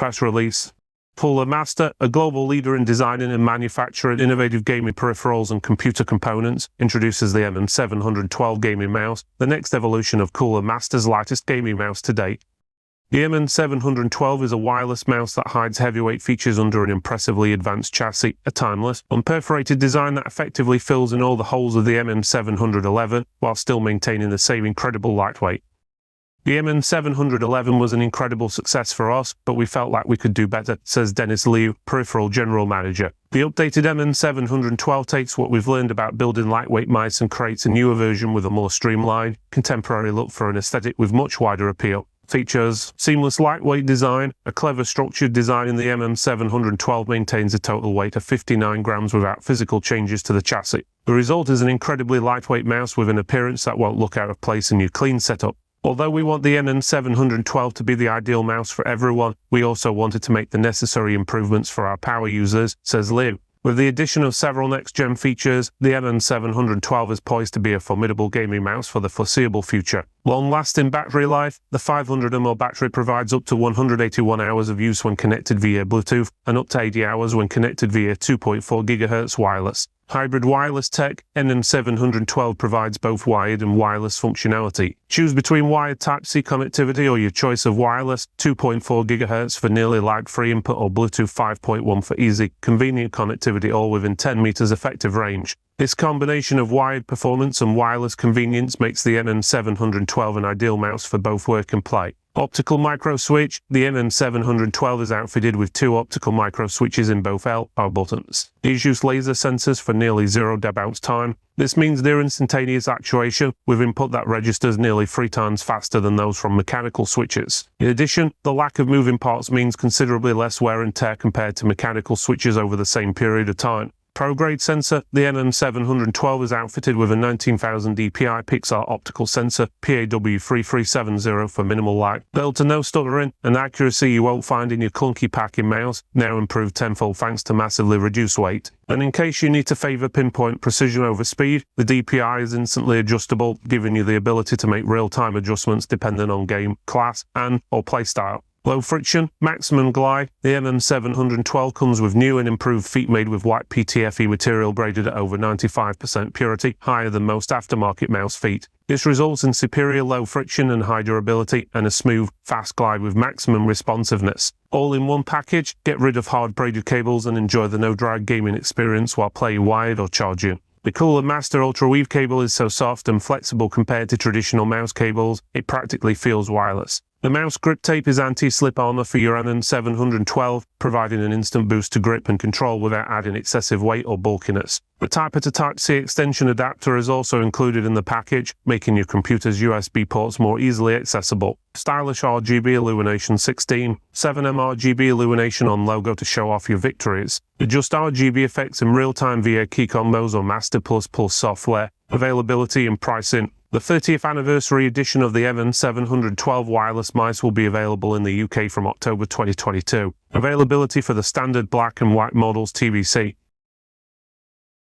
Press release. Cooler Master, a global leader in designing and manufacturing innovative gaming peripherals and computer components, introduces the MM712 Gaming Mouse, the next evolution of Cooler Master's lightest gaming mouse to date. The MM712 is a wireless mouse that hides heavyweight features under an impressively advanced chassis, a timeless, unperforated design that effectively fills in all the holes of the MM711 while still maintaining the same incredible lightweight. The MM711 was an incredible success for us, but we felt like we could do better, says Dennis Liu, Peripheral General Manager. The updated MM712 takes what we've learned about building lightweight mice and creates a newer version with a more streamlined, contemporary look for an aesthetic with much wider appeal. Features: seamless lightweight design. A clever structured design in the MM712 maintains a total weight of 59 grams without physical changes to the chassis. The result is an incredibly lightweight mouse with an appearance that won't look out of place in your clean setup. Although we want the MM712 to be the ideal mouse for everyone, we also wanted to make the necessary improvements for our power users, says Liu. With the addition of several next-gen features, the MM712 is poised to be a formidable gaming mouse for the foreseeable future. Long-lasting battery life. The 500 mAh battery provides up to 181 hours of use when connected via Bluetooth, and up to 80 hours when connected via 2.4 GHz wireless. Hybrid wireless tech. MM712 provides both wired and wireless functionality. Choose between wired Type-C connectivity or your choice of wireless, 2.4 GHz for nearly lag-free input or Bluetooth 5.1 for easy, convenient connectivity, all within 10 meters effective range. This combination of wired performance and wireless convenience makes the MM712 an ideal mouse for both work and play. Optical Microswitch. The MM712 is outfitted with 2 optical microswitches in both L/R buttons. These use laser sensors for nearly 0 bounce time. This means near instantaneous actuation with input that registers nearly 3 times faster than those from mechanical switches. In addition, the lack of moving parts means considerably less wear and tear compared to mechanical switches over the same period of time. Pro-grade sensor. The MM712 is outfitted with a 19,000 dpi pixel optical sensor, PAW3370 for minimal light. Little to no stuttering and accuracy you won't find in your clunky packing mouse, now improved tenfold thanks to massively reduced weight. And in case you need to favor pinpoint precision over speed, the DPI is instantly adjustable, giving you the ability to make real-time adjustments depending on game, class, and/or playstyle. Low friction, maximum glide. The MM712 comes with new and improved feet made with white PTFE material braided at over 95% purity, higher than most aftermarket mouse feet. This results in superior low friction and high durability and a smooth, fast glide with maximum responsiveness. All in one package. Get rid of hard braided cables and enjoy the no-drag gaming experience while playing wired or charging. The Cooler Master Ultra Weave cable is so soft and flexible compared to traditional mouse cables, it practically feels wireless. The mouse grip tape is anti-slip armor for your MM712, providing an instant boost to grip and control without adding excessive weight or bulkiness. The Type-A to Type-C extension adapter is also included in the package, making your computer's USB ports more easily accessible. Stylish RGB illumination 16, 7M RGB illumination on logo to show off your victories. Adjust RGB effects in real-time via key combos or Master++ software. Availability and pricing. The 30th anniversary edition of the MM712 wireless mice will be available in the UK from October 2022. Availability for the standard black and white models TBC.